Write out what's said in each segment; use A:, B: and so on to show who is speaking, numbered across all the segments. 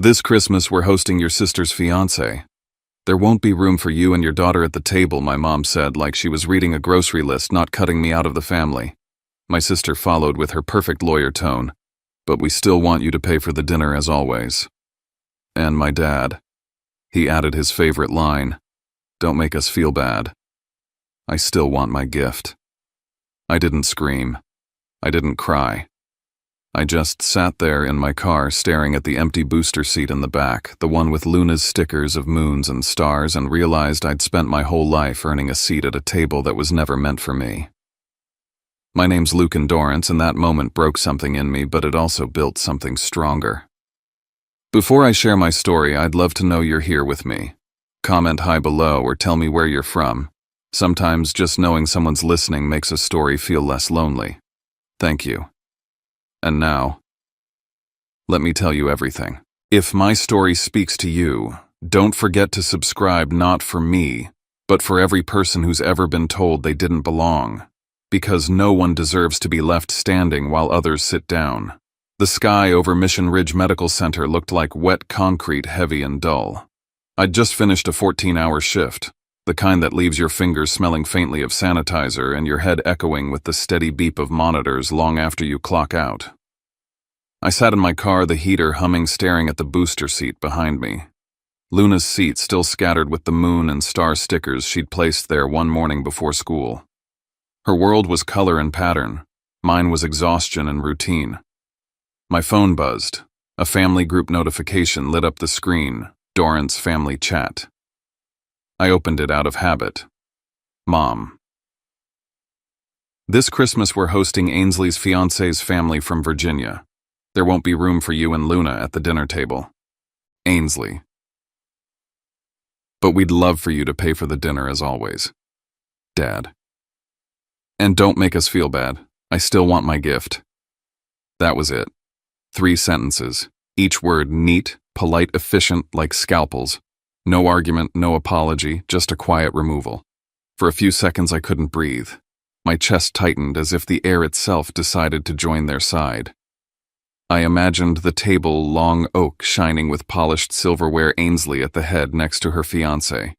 A: This Christmas we're hosting your sister's fiancé. There won't be room for you and your daughter at the table, my mom said, like she was reading a grocery list, not cutting me out of the family. My sister followed with her perfect lawyer tone. But we still want you to pay for the dinner as always. And my dad. He added his favorite line, "Don't make us feel bad." I still want my gift. I didn't scream. I didn't cry. I just sat there in my car staring at the empty booster seat in the back, the one with Luna's stickers of moons and stars, and realized I'd spent my whole life earning a seat at a table that was never meant for me. My name's Luke Endurance, and that moment broke something in me, but it also built something stronger. Before I share my story, I'd love to know you're here with me. Comment hi below or tell me where you're from. Sometimes just knowing someone's listening makes a story feel less lonely. Thank you. And now, let me tell you everything. If my story speaks to you, don't forget to subscribe, not for me, but for every person who's ever been told they didn't belong. Because no one deserves to be left standing while others sit down. The sky over Mission Ridge Medical Center looked like wet concrete, heavy and dull. I'd just finished a 14-hour shift, the kind that leaves your fingers smelling faintly of sanitizer and your head echoing with the steady beep of monitors long after you clock out. I sat in my car, the heater humming, staring at the booster seat behind me. Luna's seat still scattered with the moon and star stickers she'd placed there one morning before school. Her world was color and pattern. Mine was exhaustion and routine. My phone buzzed. A family group notification lit up the screen. Dorrance family chat. I opened it out of habit. Mom. This Christmas we're hosting Ainsley's fiancé's family from Virginia. There won't be room for you and Luna at the dinner table. Ainsley. But we'd love for you to pay for the dinner as always. Dad. And don't make us feel bad. I still want my gift. That was it. 3 sentences. Each word neat, polite, efficient, like scalpels. No argument, no apology, just a quiet removal. For a few seconds I couldn't breathe. My chest tightened as if the air itself decided to join their side. I imagined the table, long oak, shining with polished silverware, Ainsley at the head next to her fiancé.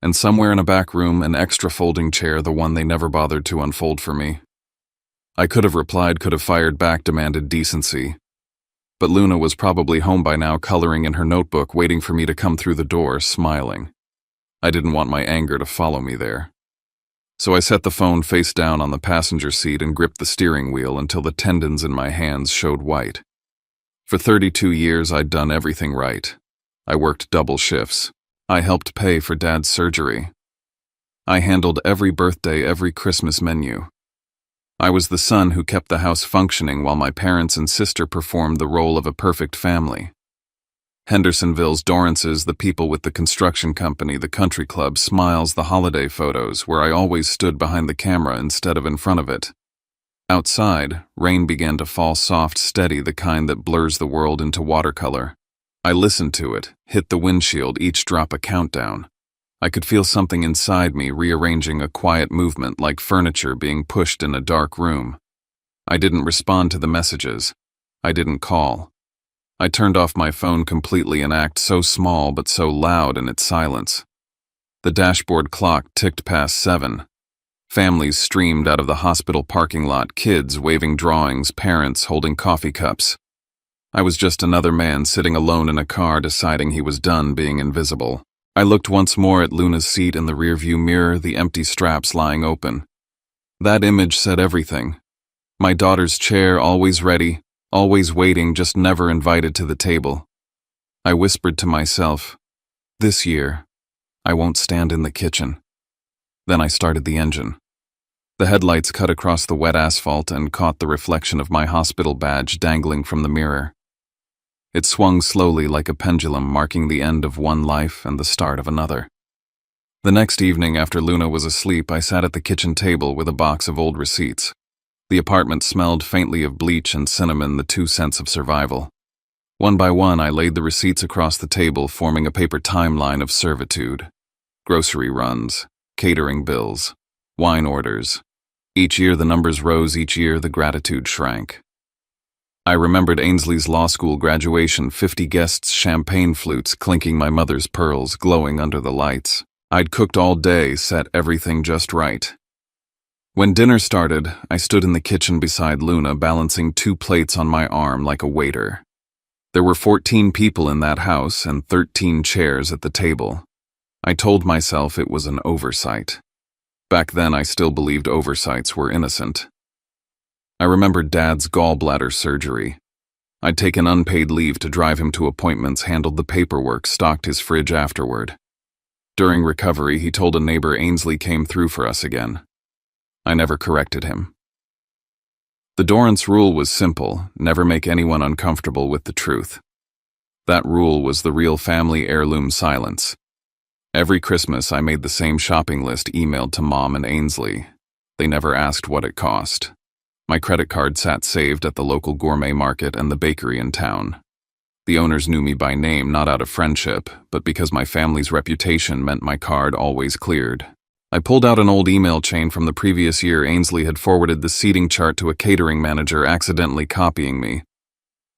A: And somewhere in a back room, an extra folding chair, the one they never bothered to unfold for me. I could have replied, could have fired back, demanded decency. But Luna was probably home by now, coloring in her notebook, waiting for me to come through the door, smiling. I didn't want my anger to follow me there. So I set the phone face down on the passenger seat and gripped the steering wheel until the tendons in my hands showed white. For 32 years, I'd done everything right. I worked double shifts. I helped pay for Dad's surgery. I handled every birthday, every Christmas menu. I was the son who kept the house functioning while my parents and sister performed the role of a perfect family. Hendersonville's, Dorrance's, the people with the construction company, the country club, Smiles, the holiday photos, where I always stood behind the camera instead of in front of it. Outside, rain began to fall, soft, steady, the kind that blurs the world into watercolor. I listened to it, hit the windshield, each drop a countdown. I could feel something inside me rearranging, a quiet movement like furniture being pushed in a dark room. I didn't respond to the messages. I didn't call. I turned off my phone completely, an act so small but so loud in its silence. The dashboard clock ticked past 7. Families streamed out of the hospital parking lot, kids waving drawings, parents holding coffee cups. I was just another man sitting alone in a car, deciding he was done being invisible. I looked once more at Luna's seat in the rearview mirror, the empty straps lying open. That image said everything. My daughter's chair, always ready, always waiting, just never invited to the table. I whispered to myself, this year, I won't stand in the kitchen. Then I started the engine. The headlights cut across the wet asphalt and caught the reflection of my hospital badge dangling from the mirror. It swung slowly like a pendulum, marking the end of one life and the start of another. The next evening, after Luna was asleep, I sat at the kitchen table with a box of old receipts. The apartment smelled faintly of bleach and cinnamon, the 2 cents of survival. One by one, I laid the receipts across the table, forming a paper timeline of servitude. Grocery runs, catering bills, wine orders. Each year the numbers rose, each year the gratitude shrank. I remembered Ainsley's law school graduation, 50 guests, champagne flutes clinking, my mother's pearls glowing under the lights. I'd cooked all day, set everything just right. When dinner started, I stood in the kitchen beside Luna, balancing 2 plates on my arm like a waiter. There were 14 people in that house and 13 chairs at the table. I told myself it was an oversight. Back then, I still believed oversights were innocent. I remembered Dad's gallbladder surgery. I'd taken unpaid leave to drive him to appointments, handled the paperwork, stocked his fridge afterward. During recovery, he told a neighbor Ainsley came through for us again. I never corrected him. The Dorrance rule was simple: never make anyone uncomfortable with the truth. That rule was the real family heirloom silence. Every Christmas, I made the same shopping list emailed to Mom and Ainsley. They never asked what it cost. My credit card sat saved at the local gourmet market and the bakery in town. The owners knew me by name, not out of friendship, but because my family's reputation meant my card always cleared. I pulled out an old email chain from the previous year. Ainsley had forwarded the seating chart to a catering manager, accidentally copying me.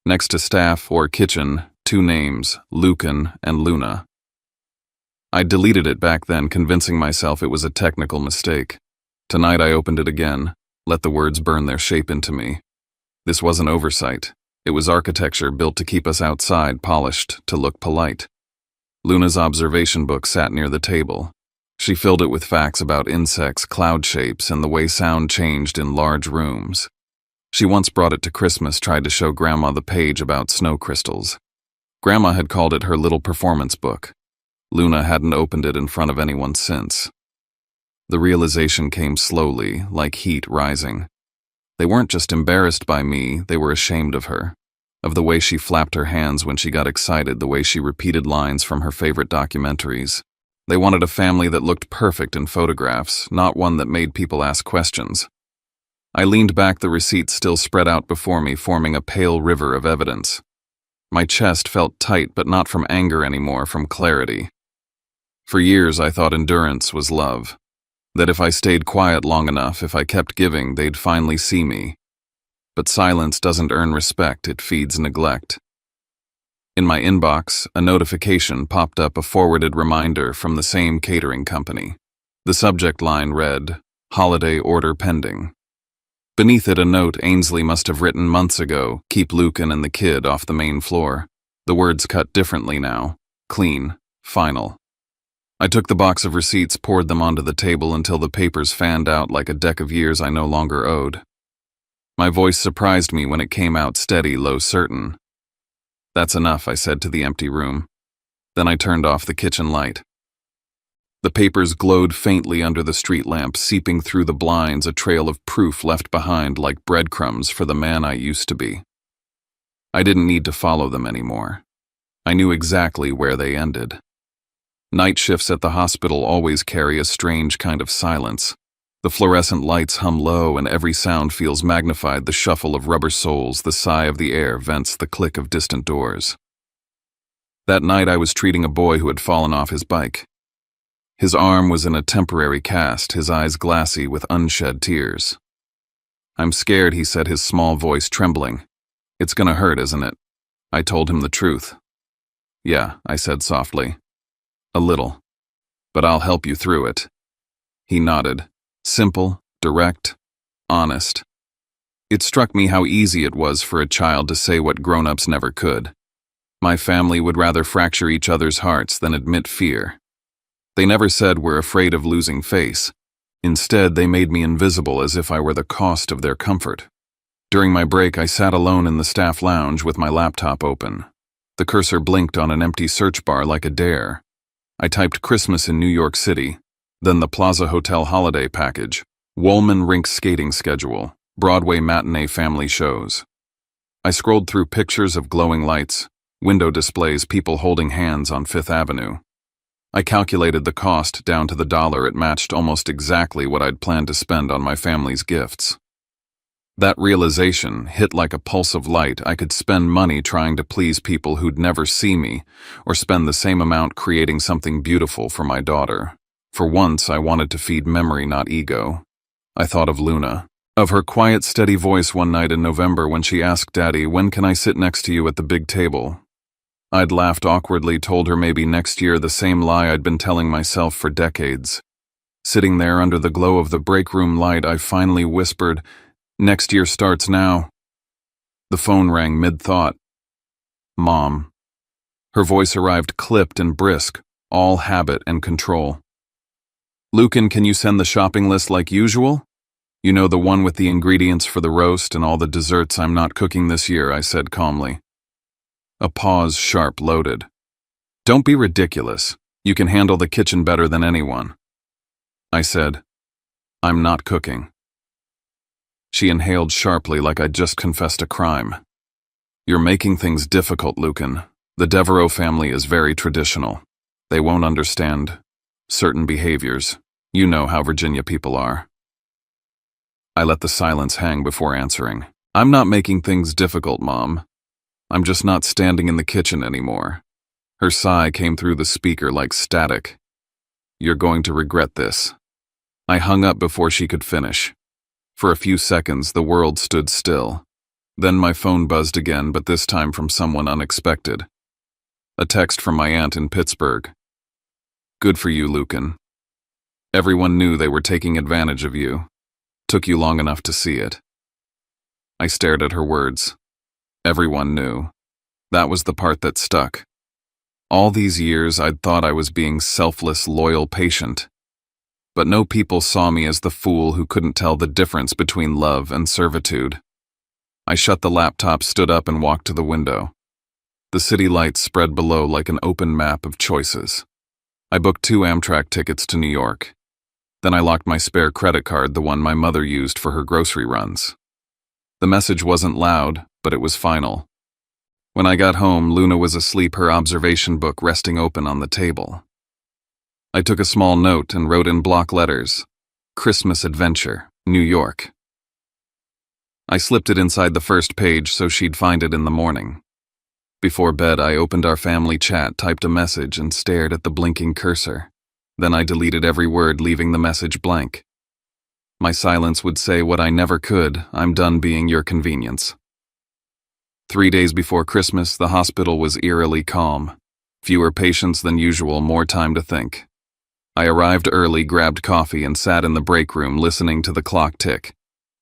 A: Next to staff or kitchen, 2 names, Lucan and Luna. I deleted it back then, convincing myself it was a technical mistake. Tonight I opened it again, let the words burn their shape into me. This wasn't oversight. It was architecture built to keep us outside, polished to look polite. Luna's observation book sat near the table. She filled it with facts about insects, cloud shapes, and the way sound changed in large rooms. She once brought it to Christmas, tried to show Grandma the page about snow crystals. Grandma had called it her little performance book. Luna hadn't opened it in front of anyone since. The realization came slowly, like heat rising. They weren't just embarrassed by me, they were ashamed of her. Of the way she flapped her hands when she got excited, the way she repeated lines from her favorite documentaries. They wanted a family that looked perfect in photographs, not one that made people ask questions. I leaned back, the receipts still spread out before me, forming a pale river of evidence. My chest felt tight, but not from anger anymore, from clarity. For years, I thought endurance was love. That if I stayed quiet long enough, if I kept giving, they'd finally see me. But silence doesn't earn respect, it feeds neglect. In my inbox, a notification popped up, a forwarded reminder from the same catering company. The subject line read, "Holiday order pending." Beneath it, a note Ainsley must have written months ago: "Keep Lucan and the kid off the main floor." The words cut differently now: clean, final. I took the box of receipts, poured them onto the table until the papers fanned out like a deck of years I no longer owed. My voice surprised me when it came out steady, low, certain. "That's enough," I said to the empty room. Then I turned off the kitchen light. The papers glowed faintly under the street lamp, seeping through the blinds, a trail of proof left behind like breadcrumbs for the man I used to be. I didn't need to follow them anymore. I knew exactly where they ended. Night shifts at the hospital always carry a strange kind of silence. The fluorescent lights hum low and every sound feels magnified: the shuffle of rubber soles, the sigh of the air vents, the click of distant doors. That night I was treating a boy who had fallen off his bike. His arm was in a temporary cast, his eyes glassy with unshed tears. "I'm scared," he said, his small voice trembling. "It's gonna hurt, isn't it?" I told him the truth. "Yeah," I said softly. "A little. But I'll help you through it." He nodded. Simple, direct, honest. It struck me how easy it was for a child to say what grown-ups never could. My family would rather fracture each other's hearts than admit fear. They never said we're afraid of losing face. Instead, they made me invisible, as if I were the cost of their comfort. During my break, I sat alone in the staff lounge with my laptop open. The cursor blinked on an empty search bar like a dare. I typed Christmas in New York City, then the Plaza Hotel holiday package, Woolman rink skating schedule, Broadway matinee family shows. I scrolled through pictures of glowing lights, window displays, people holding hands on Fifth Avenue. I calculated the cost down to the dollar. It matched almost exactly what I'd planned to spend on my family's gifts. That realization hit like a pulse of light. I could spend money trying to please people who'd never see me, or spend the same amount creating something beautiful for my daughter. For once, I wanted to feed memory, not ego. I thought of Luna, Of her quiet, steady voice one night in November when she asked Daddy, "When can I sit next to you at the big table?" I'd laughed awkwardly, told her maybe next year, the same lie I'd been telling myself for decades. Sitting there under the glow of the break room light, I finally whispered, "Next year starts now." The phone rang mid-thought. Mom. Her voice arrived clipped and brisk, all habit and control. "Lucan, can you send the shopping list like usual? You know, the one with the ingredients for the roast and all the desserts I'm not cooking this year," I said calmly. A pause, sharp, loaded. "Don't be ridiculous. You can handle the kitchen better than anyone." I said, "I'm not cooking." She inhaled sharply like I'd just confessed a crime. "You're making things difficult, Lucan. The Devereaux family is very traditional. They won't understand certain behaviors. You know how Virginia people are." I let the silence hang before answering. "I'm not making things difficult, Mom. I'm just not standing in the kitchen anymore." Her sigh came through the speaker like static. "You're going to regret this." I hung up before she could finish. For a few seconds, the world stood still. Then my phone buzzed again, but this time from someone unexpected. A text from my aunt in Pittsburgh. "Good for you, Lucan. Everyone knew they were taking advantage of you. Took you long enough to see it." I stared at her words. Everyone knew. That was the part that stuck. All these years, I'd thought I was being selfless, loyal, patient. But no people saw me as the fool who couldn't tell the difference between love and servitude. I shut the laptop, stood up, and walked to the window. The city lights spread below like an open map of choices. I booked 2 Amtrak tickets to New York. Then I locked my spare credit card, the one my mother used for her grocery runs. The message wasn't loud, but it was final. When I got home, Luna was asleep, her observation book resting open on the table. I took a small note and wrote in block letters, "Christmas Adventure, New York." I slipped it inside the first page so she'd find it in the morning. Before bed, I opened our family chat, typed a message, and stared at the blinking cursor. Then I deleted every word, leaving the message blank. My silence would say what I never could: "I'm done being your convenience." 3 days before Christmas, the hospital was eerily calm. Fewer patients than usual, more time to think. I arrived early, grabbed coffee, and sat in the break room listening to the clock tick.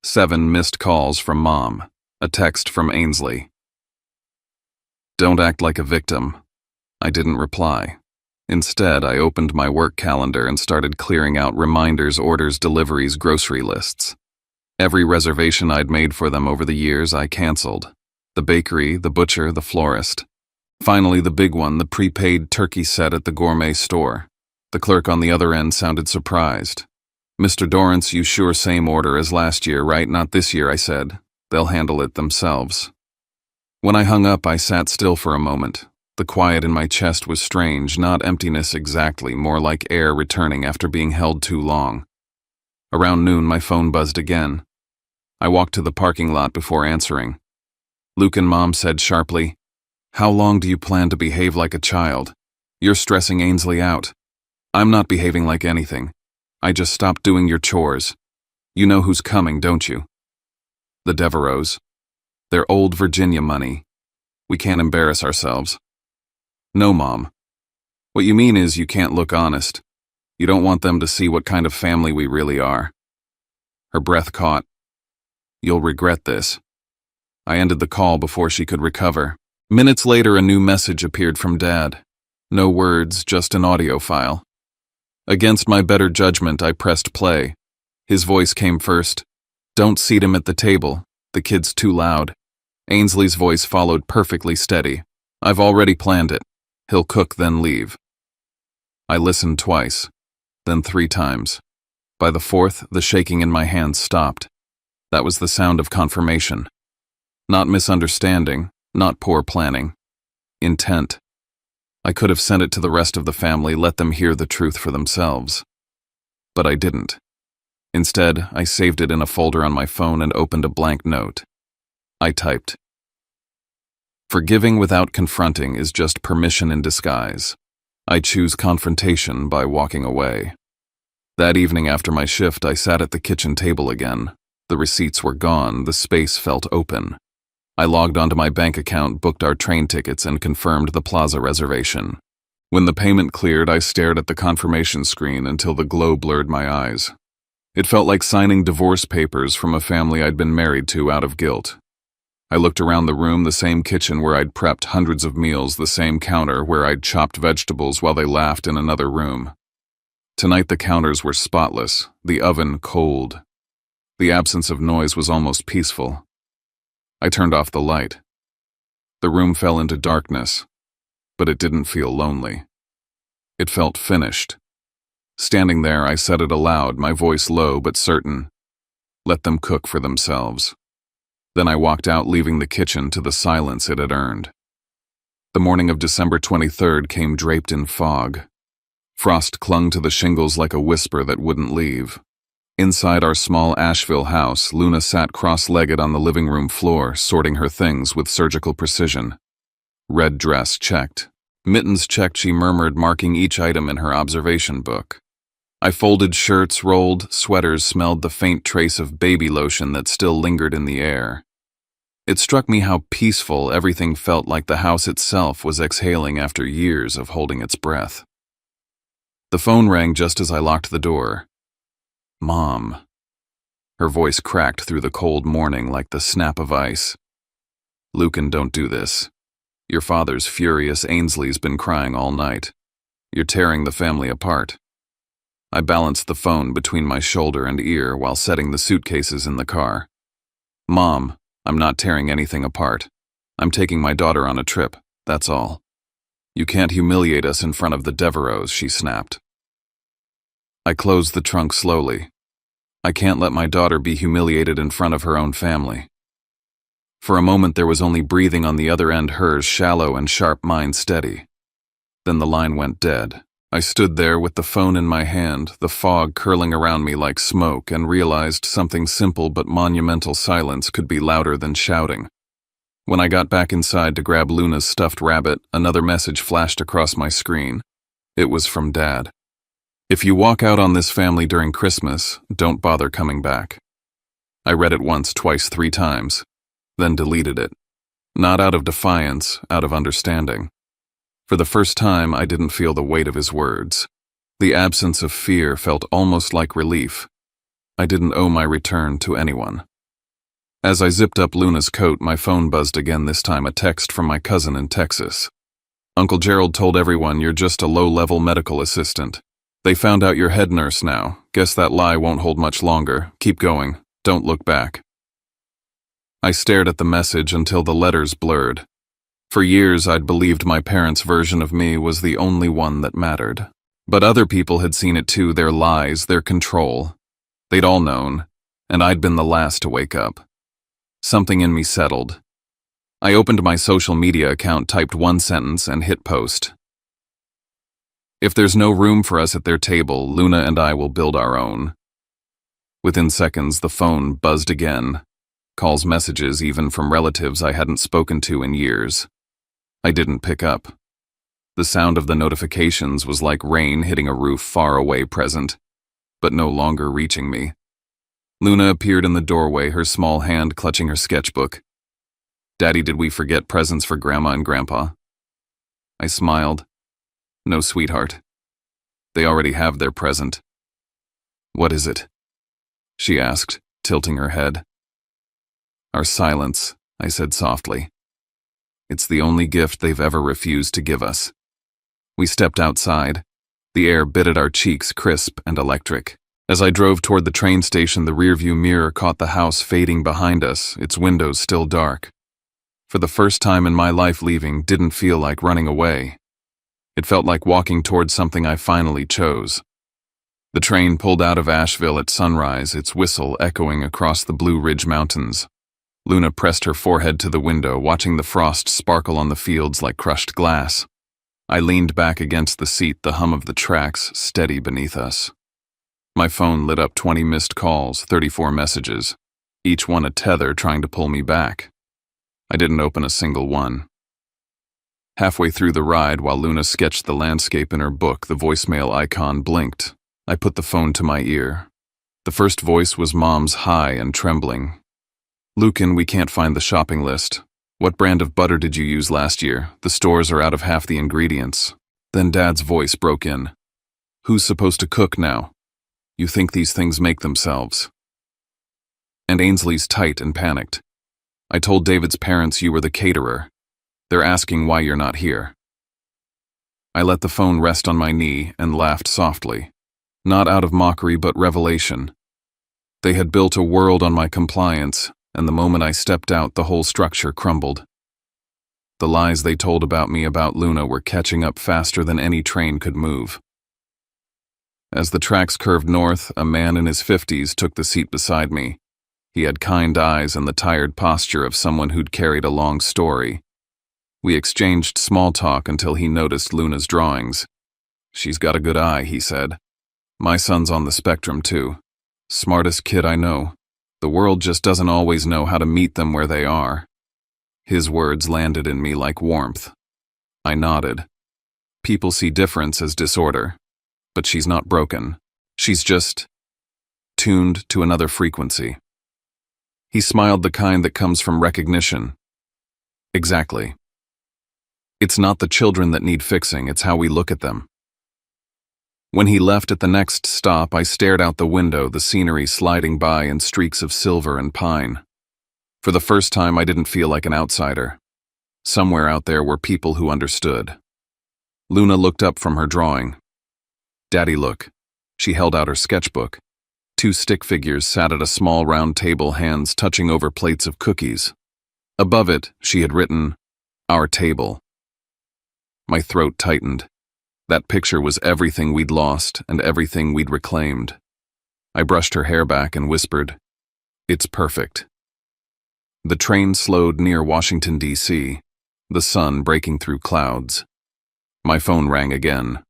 A: 7 missed calls from Mom. A text from Ainsley. "Don't act like a victim." I didn't reply. Instead, I opened my work calendar and started clearing out reminders, orders, deliveries, grocery lists. Every reservation I'd made for them over the years, I canceled. The bakery, the butcher, the florist. Finally, the big one, the prepaid turkey set at the gourmet store. The clerk on the other end sounded surprised. "Mr. Dorrance, you sure same order as last year, right? Not this year," I said. "They'll handle it themselves." When I hung up, I sat still for a moment. The quiet in my chest was strange, not emptiness exactly, more like air returning after being held too long. Around noon, my phone buzzed again. I walked to the parking lot before answering. Lucan, Mom said sharply, "How long do you plan to behave like a child? You're stressing Ainsley out." "I'm not behaving like anything. I just stopped doing your chores. You know who's coming, don't you?" "The Devereaux. They're old Virginia money. We can't embarrass ourselves." "No, Mom. What you mean is you can't look honest. You don't want them to see what kind of family we really are." Her breath caught. "You'll regret this." I ended the call before she could recover. Minutes later, a new message appeared from Dad. No words, just an audio file. Against my better judgment, I pressed play. His voice came first. "Don't seat him at the table. The kid's too loud." Ainsley's voice followed, perfectly steady. "I've already planned it. He'll cook, then leave." I listened twice, then 3 times. By the 4th, the shaking in my hands stopped. That was the sound of confirmation. Not misunderstanding, not poor planning. Intent. I could have sent it to the rest of the family, let them hear the truth for themselves. But I didn't. Instead, I saved it in a folder on my phone and opened a blank note. I typed, "Forgiving without confronting is just permission in disguise. I choose confrontation by walking away." That evening after my shift, I sat at the kitchen table again. The receipts were gone, the space felt open. I logged onto my bank account, booked our train tickets, and confirmed the plaza reservation. When the payment cleared, I stared at the confirmation screen until the glow blurred my eyes. It felt like signing divorce papers from a family I'd been married to out of guilt. I looked around the room, the same kitchen where I'd prepped hundreds of meals, the same counter where I'd chopped vegetables while they laughed in another room. Tonight the counters were spotless, the oven cold. The absence of noise was almost peaceful. I turned off the light. The room fell into darkness, but it didn't feel lonely. It felt finished. Standing there, I said it aloud, my voice low but certain. Let them cook for themselves. Then I walked out, leaving the kitchen to the silence it had earned. The morning of December 23rd came draped in fog. Frost clung to the shingles like a whisper that wouldn't leave. Inside our small Asheville house, Luna sat cross-legged on the living room floor, sorting her things with surgical precision. Red dress checked. Mittens checked, she murmured, marking each item in her observation book. I folded shirts, rolled, sweaters smelled the faint trace of baby lotion that still lingered in the air. It struck me how peaceful everything felt, like the house itself was exhaling after years of holding its breath. The phone rang just as I locked the door. Mom. Her voice cracked through the cold morning like the snap of ice. Lucan, don't do this. Your father's furious. Ainsley's been crying all night. You're tearing the family apart. I balanced the phone between my shoulder and ear while setting the suitcases in the car. Mom, I'm not tearing anything apart. I'm taking my daughter on a trip, that's all. You can't humiliate us in front of the Devereaux, she snapped. I closed the trunk slowly. I can't let my daughter be humiliated in front of her own family. For a moment there was only breathing on the other end, hers shallow and sharp, mine steady. Then the line went dead. I stood there with the phone in my hand, the fog curling around me like smoke, and realized something simple but monumental: silence could be louder than shouting. When I got back inside to grab Luna's stuffed rabbit, another message flashed across my screen. It was from Dad. If you walk out on this family during Christmas, don't bother coming back. I read it once, twice, 3 times, then deleted it. Not out of defiance, out of understanding. For the first time, I didn't feel the weight of his words. The absence of fear felt almost like relief. I didn't owe my return to anyone. As I zipped up Luna's coat, my phone buzzed again, this time a text from my cousin in Texas. Uncle Gerald told everyone you're just a low-level medical assistant. They found out you're head nurse now. Guess that lie won't hold much longer. Keep going. Don't look back. I stared at the message until the letters blurred. For years, I'd believed my parents' version of me was the only one that mattered. But other people had seen it too, their lies, their control. They'd all known, and I'd been the last to wake up. Something in me settled. I opened my social media account, typed one sentence, and hit post. If there's no room for us at their table, Luna and I will build our own. Within seconds, the phone buzzed again. Calls, messages, even from relatives I hadn't spoken to in years. I didn't pick up. The sound of the notifications was like rain hitting a roof, far away, present, but no longer reaching me. Luna appeared in the doorway, her small hand clutching her sketchbook. Daddy, did we forget presents for Grandma and Grandpa? I smiled. No, sweetheart. They already have their present. What is it? She asked, tilting her head. Our silence, I said softly. It's the only gift they've ever refused to give us. We stepped outside. The air bit at our cheeks, crisp and electric. As I drove toward the train station, the rearview mirror caught the house fading behind us, its windows still dark. For the first time in my life, leaving didn't feel like running away. It felt like walking toward something I finally chose. The train pulled out of Asheville at sunrise, its whistle echoing across the Blue Ridge Mountains. Luna pressed her forehead to the window, watching the frost sparkle on the fields like crushed glass. I leaned back against the seat, the hum of the tracks steady beneath us. My phone lit up 20 missed calls, 34 messages, each one a tether trying to pull me back. I didn't open a single one. Halfway through the ride, while Luna sketched the landscape in her book, the voicemail icon blinked. I put the phone to my ear. The first voice was Mom's, high and trembling. "Lucan, we can't find the shopping list. What brand of butter did you use last year? The stores are out of half the ingredients." Then Dad's voice broke in. "Who's supposed to cook now? You think these things make themselves?" And Ainsley's tight and panicked. "I told David's parents you were the caterer. They're asking why you're not here." I let the phone rest on my knee and laughed softly, not out of mockery but revelation. They had built a world on my compliance, and the moment I stepped out, the whole structure crumbled. The lies they told about me about Luna were catching up faster than any train could move. As the tracks curved north, a man in his 50s took the seat beside me. He had kind eyes and the tired posture of someone who'd carried a long story. We exchanged small talk until he noticed Luna's drawings. "She's got a good eye," he said. "My son's on the spectrum, too. Smartest kid I know. The world just doesn't always know how to meet them where they are." His words landed in me like warmth. I nodded. People see difference as disorder, but she's not broken. She's just tuned to another frequency. He smiled, the kind that comes from recognition. "Exactly. It's not the children that need fixing, it's how we look at them." When he left at the next stop, I stared out the window, the scenery sliding by in streaks of silver and pine. For the first time, I didn't feel like an outsider. Somewhere out there were people who understood. Luna looked up from her drawing. "Daddy, look." She held out her sketchbook. Two stick figures sat at a small round table, hands touching over plates of cookies. Above it, she had written, "Our table." My throat tightened. That picture was everything we'd lost and everything we'd reclaimed. I brushed her hair back and whispered, "It's perfect." The train slowed near Washington, D.C., the sun breaking through clouds. My phone rang again.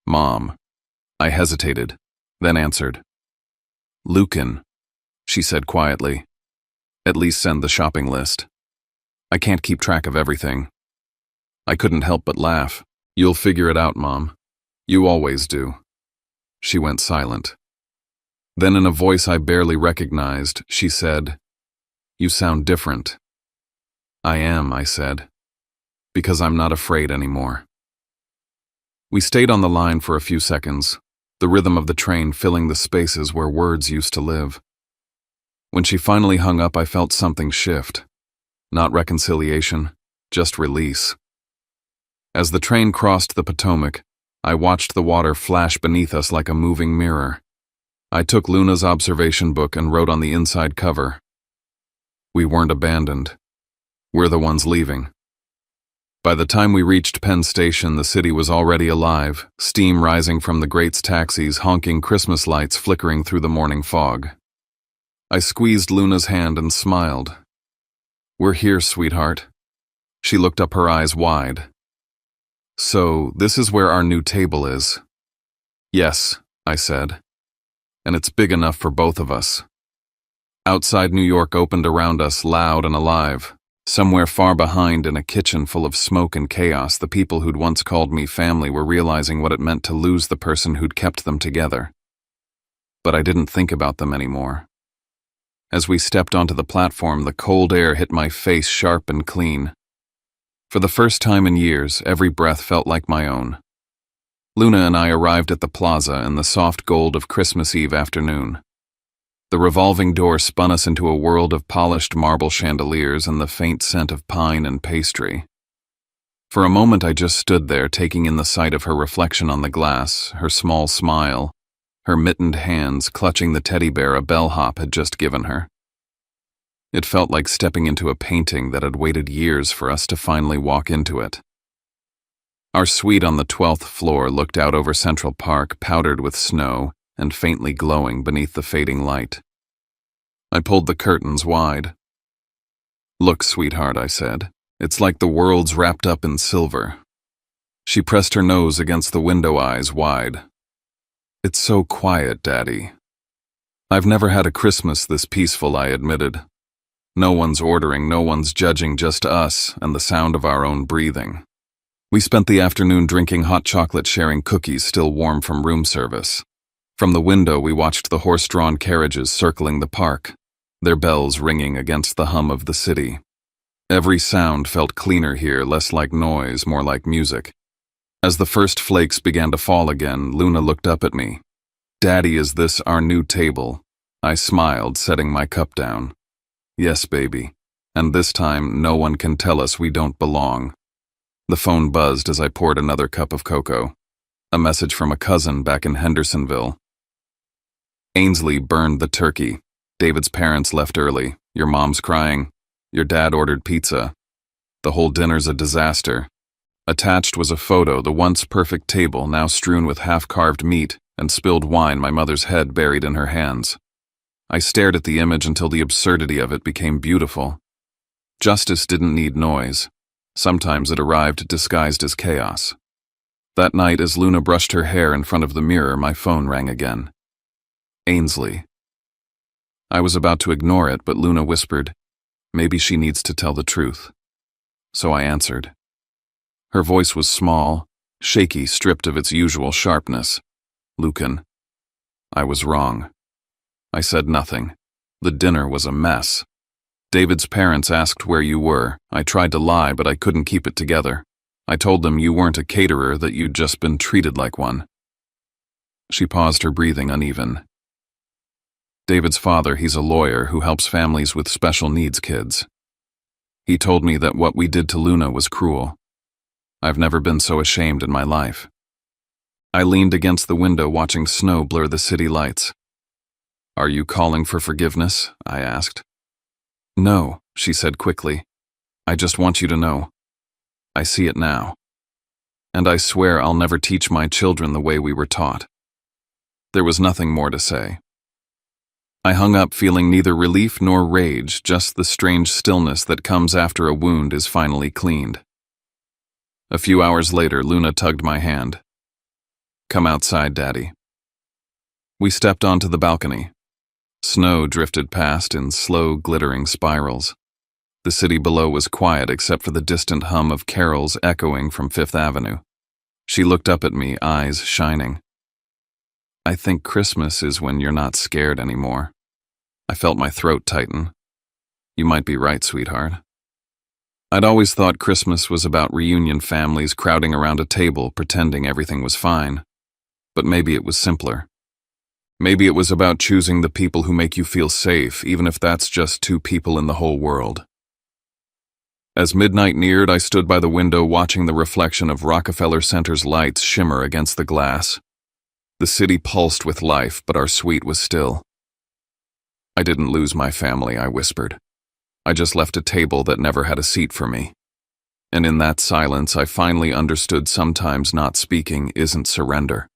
A: "Mom." I hesitated, then answered. "Lucan," she said quietly. "At least send the shopping list. I can't keep track of everything." I couldn't help but laugh. "You'll figure it out, Mom. You always do." She went silent. Then in a voice I barely recognized, she said, "You sound different." "I am," I said, "because I'm not afraid anymore." We stayed on the line for a few seconds, the rhythm of the train filling the spaces where words used to live. When she finally hung up, I felt something shift. Not reconciliation, just release. As the train crossed the Potomac, I watched the water flash beneath us like a moving mirror. I took Luna's observation book and wrote on the inside cover, "We weren't abandoned. We're the ones leaving." By the time we reached Penn Station, the city was already alive, steam rising from the greats' taxis, honking Christmas lights flickering through the morning fog. I squeezed Luna's hand and smiled. "We're here, sweetheart." She looked up, her eyes wide. "So, this is where our new table is?" "Yes," I said. "And it's big enough for both of us." Outside New York opened around us, loud and alive. Somewhere far behind, in a kitchen full of smoke and chaos, the people who'd once called me family were realizing what it meant to lose the person who'd kept them together. But I didn't think about them anymore. As we stepped onto the platform, the cold air hit my face sharp and clean. For the first time in years, every breath felt like my own. Luna and I arrived at the plaza in the soft gold of Christmas Eve afternoon. The revolving door spun us into a world of polished marble chandeliers and the faint scent of pine and pastry. For a moment I just stood there, taking in the sight of her reflection on the glass, her small smile, her mittened hands clutching the teddy bear a bellhop had just given her. It felt like stepping into a painting that had waited years for us to finally walk into it. Our suite on the 12th floor looked out over Central Park, powdered with snow and faintly glowing beneath the fading light. I pulled the curtains wide. "Look, sweetheart," I said. "It's like the world's wrapped up in silver." She pressed her nose against the window, eyes wide. "It's so quiet, Daddy." "I've never had a Christmas this peaceful," I admitted. No one's ordering, no one's judging, just us and the sound of our own breathing. We spent the afternoon drinking hot chocolate, sharing cookies still warm from room service. From the window, we watched the horse-drawn carriages circling the park, their bells ringing against the hum of the city. Every sound felt cleaner here, less like noise, more like music. As the first flakes began to fall again, Luna looked up at me. "Daddy, is this our new table?" I smiled, setting my cup down. "Yes, baby. And this time, no one can tell us we don't belong." The phone buzzed as I poured another cup of cocoa. A message from a cousin back in Hendersonville. "Ainsley burned the turkey. David's parents left early. Your mom's crying. Your dad ordered pizza. The whole dinner's a disaster." Attached was a photo, the once perfect table now strewn with half-carved meat and spilled wine, my mother's head buried in her hands. I stared at the image until the absurdity of it became beautiful. Justice didn't need noise. Sometimes it arrived disguised as chaos. That night, as Luna brushed her hair in front of the mirror, my phone rang again. Ainsley. I was about to ignore it, but Luna whispered, "Maybe she needs to tell the truth." So I answered. Her voice was small, shaky, stripped of its usual sharpness. "Lucan, I was wrong." I said nothing. The dinner was a mess. David's parents asked where you were. I tried to lie, but I couldn't keep it together. I told them you weren't a caterer, that you'd just been treated like one. She paused, her breathing uneven. David's father, he's a lawyer who helps families with special needs kids. He told me that what we did to Luna was cruel. I've never been so ashamed in my life. I leaned against the window, watching snow blur the city lights. "Are you calling for forgiveness?" I asked. "No," she said quickly. "I just want you to know. I see it now. And I swear I'll never teach my children the way we were taught." There was nothing more to say. I hung up, feeling neither relief nor rage, just the strange stillness that comes after a wound is finally cleaned. A few hours later, Luna tugged my hand. "Come outside, Daddy." We stepped onto the balcony. Snow drifted past in slow, glittering spirals. The city below was quiet except for the distant hum of carols echoing from Fifth Avenue. She looked up at me, eyes shining. "I think Christmas is when you're not scared anymore." I felt my throat tighten. "You might be right, sweetheart." I'd always thought Christmas was about reunion families crowding around a table pretending everything was fine. But maybe it was simpler. Maybe it was about choosing the people who make you feel safe, even if that's just two people in the whole world. As midnight neared, I stood by the window watching the reflection of Rockefeller Center's lights shimmer against the glass. The city pulsed with life, but our suite was still. "I didn't lose my family," I whispered. "I just left a table that never had a seat for me." And in that silence, I finally understood sometimes not speaking isn't surrender.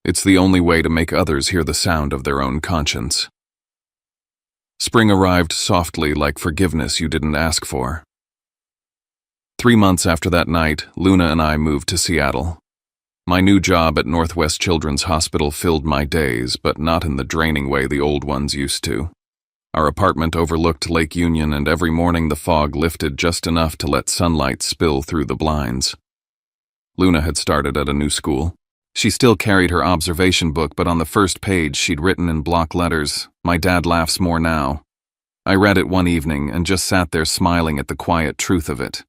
A: It's the only way to make others hear the sound of their own conscience. Spring arrived softly, like forgiveness you didn't ask for. 3 months after that night, Luna and I moved to Seattle. My new job at Northwest Children's Hospital filled my days, but not in the draining way the old ones used to. Our apartment overlooked Lake Union, and every morning the fog lifted just enough to let sunlight spill through the blinds. Luna had started at a new school. She still carried her observation book, but on the first page she'd written in block letters, "My dad laughs more now." I read it one evening and just sat there smiling at the quiet truth of it.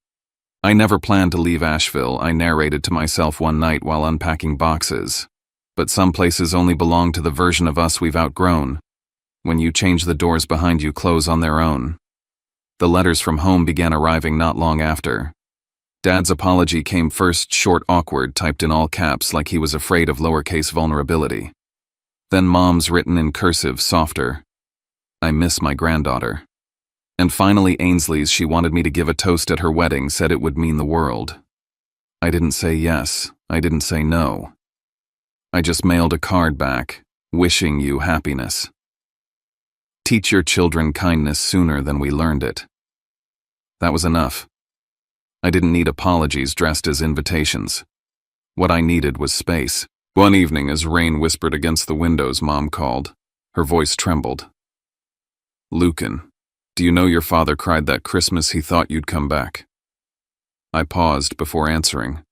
A: I never planned to leave Asheville, I narrated to myself one night while unpacking boxes. But some places only belong to the version of us we've outgrown. When you change, the doors behind you close on their own. The letters from home began arriving not long after. Dad's apology came first, short, awkward, typed in all caps like he was afraid of lowercase vulnerability. Then Mom's, written in cursive, softer. "I miss my granddaughter." And finally Ainsley's, she wanted me to give a toast at her wedding, said it would mean the world. I didn't say yes, I didn't say no. I just mailed a card back, "Wishing you happiness. Teach your children kindness sooner than we learned it." That was enough. I didn't need apologies dressed as invitations. What I needed was space. One evening, as rain whispered against the windows, Mom called. Her voice trembled. "Lucan, do you know your father cried that Christmas he thought you'd come back?" I paused before answering.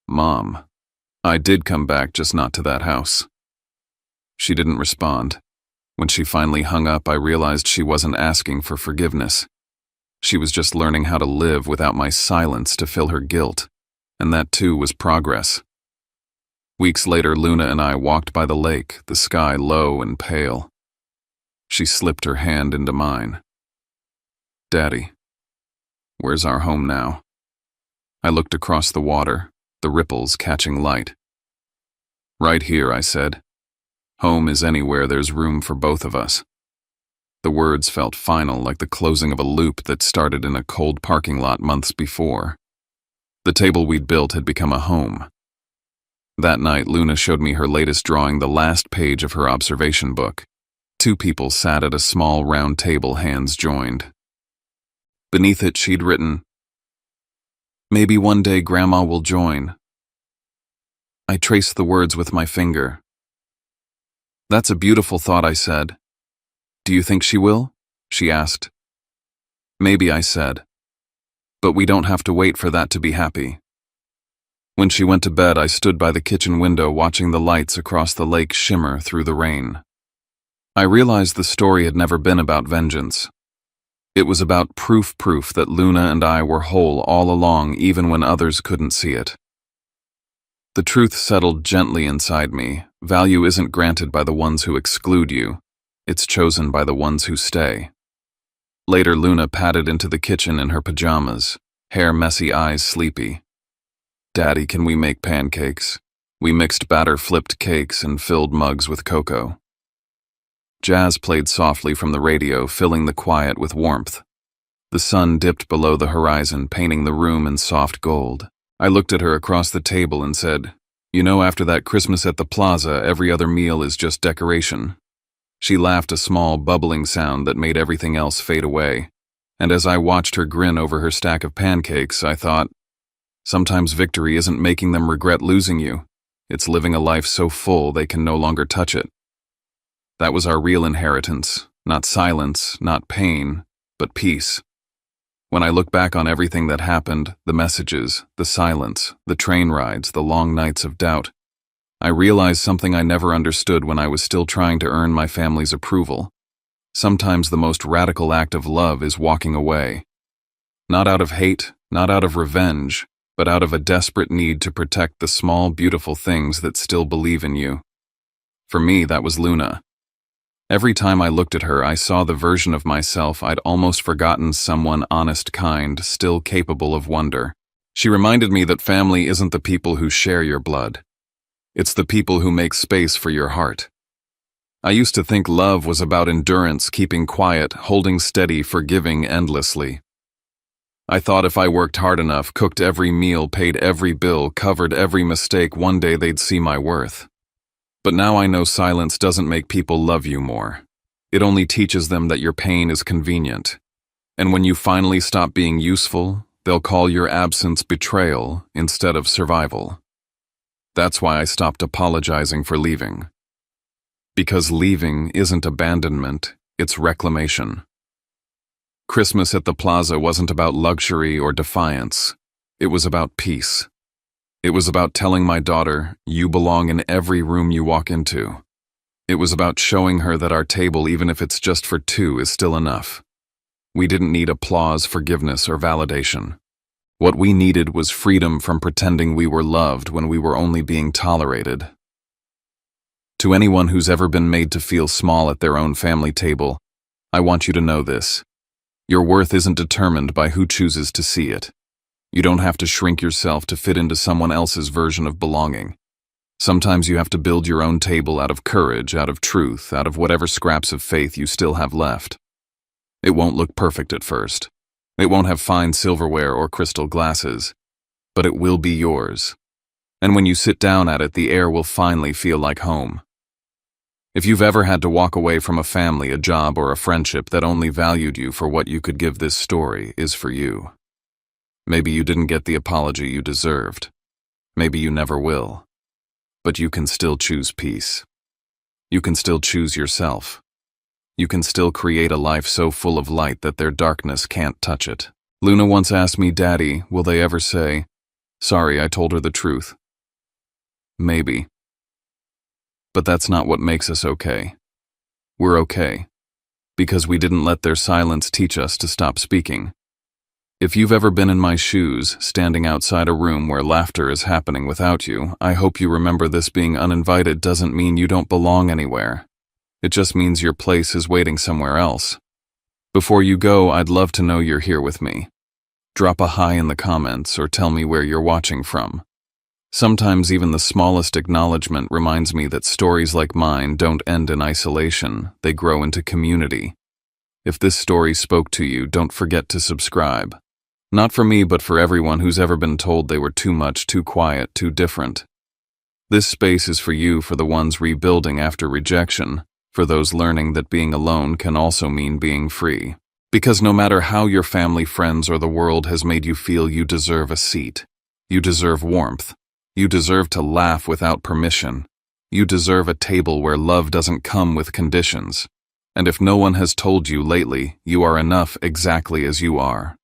A: "Mom, I did come back, just not to that house." She didn't respond. When she finally hung up, I realized she wasn't asking for forgiveness. She was just learning how to live without my silence to fill her guilt, and that too was progress. Weeks later, Luna and I walked by the lake, the sky low and pale. She slipped her hand into mine. "Daddy, where's our home now?" I looked across the water, the ripples catching light. "Right here," I said. "Home is anywhere there's room for both of us." The words felt final, like the closing of a loop that started in a cold parking lot months before. The table we'd built had become a home. That night, Luna showed me her latest drawing, the last page of her observation book. Two people sat at a small round table, hands joined. Beneath it, she'd written, "Maybe one day Grandma will join." I traced the words with my finger. "That's a beautiful thought," I said. "Do you think she will?" she asked. "Maybe," I said. "But we don't have to wait for that to be happy." When she went to bed, I stood by the kitchen window watching the lights across the lake shimmer through the rain. I realized the story had never been about vengeance. It was about proof that Luna and I were whole all along, even when others couldn't see it. The truth settled gently inside me. Value isn't granted by the ones who exclude you. It's chosen by the ones who stay. Later, Luna padded into the kitchen in her pajamas, hair messy, eyes sleepy. "Daddy, can we make pancakes?" We mixed batter, flipped cakes, and filled mugs with cocoa. Jazz played softly from the radio, filling the quiet with warmth. The sun dipped below the horizon, painting the room in soft gold. I looked at her across the table and said, "You know, after that Christmas at the plaza, every other meal is just decoration." She laughed, a small, bubbling sound that made everything else fade away. And as I watched her grin over her stack of pancakes, I thought, sometimes victory isn't making them regret losing you. It's living a life so full they can no longer touch it. That was our real inheritance, not silence, not pain, but peace. When I look back on everything that happened, the messages, the silence, the train rides, the long nights of doubt, I realize something I never understood when I was still trying to earn my family's approval. Sometimes the most radical act of love is walking away. Not out of hate, not out of revenge, but out of a desperate need to protect the small, beautiful things that still believe in you. For me, that was Luna. Every time I looked at her, I saw the version of myself I'd almost forgotten, someone honest, kind, still capable of wonder. She reminded me that family isn't the people who share your blood. It's the people who make space for your heart. I used to think love was about endurance, keeping quiet, holding steady, forgiving endlessly. I thought if I worked hard enough, cooked every meal, paid every bill, covered every mistake, one day they'd see my worth. But now I know silence doesn't make people love you more. It only teaches them that your pain is convenient. And when you finally stop being useful, they'll call your absence betrayal instead of survival. That's why I stopped apologizing for leaving. Because leaving isn't abandonment, it's reclamation. Christmas at the plaza wasn't about luxury or defiance. It was about peace. It was about telling my daughter, "You belong in every room you walk into." It was about showing her that our table, even if it's just for two, is still enough. We didn't need applause, forgiveness, or validation. What we needed was freedom from pretending we were loved when we were only being tolerated. To anyone who's ever been made to feel small at their own family table, I want you to know this. Your worth isn't determined by who chooses to see it. You don't have to shrink yourself to fit into someone else's version of belonging. Sometimes you have to build your own table out of courage, out of truth, out of whatever scraps of faith you still have left. It won't look perfect at first. It won't have fine silverware or crystal glasses, but it will be yours. And when you sit down at it, the air will finally feel like home. If you've ever had to walk away from a family, a job, or a friendship that only valued you for what you could give, this story is for you. Maybe you didn't get the apology you deserved. Maybe you never will. But you can still choose peace. You can still choose yourself. You can still create a life so full of light that their darkness can't touch it. Luna once asked me, "Daddy, will they ever say, 'Sorry, I told her the truth'?" Maybe. But that's not what makes us okay. We're okay because we didn't let their silence teach us to stop speaking. If you've ever been in my shoes, standing outside a room where laughter is happening without you, I hope you remember this: being uninvited doesn't mean you don't belong anywhere. It just means your place is waiting somewhere else. Before you go, I'd love to know you're here with me. Drop a hi in the comments or tell me where you're watching from. Sometimes even the smallest acknowledgement reminds me that stories like mine don't end in isolation, they grow into community. If this story spoke to you, don't forget to subscribe. Not for me, but for everyone who's ever been told they were too much, too quiet, too different. This space is for you, for the ones rebuilding after rejection, for those learning that being alone can also mean being free. Because no matter how your family, friends, or the world has made you feel, you deserve a seat. You deserve warmth. You deserve to laugh without permission. You deserve a table where love doesn't come with conditions. And if no one has told you lately, you are enough exactly as you are.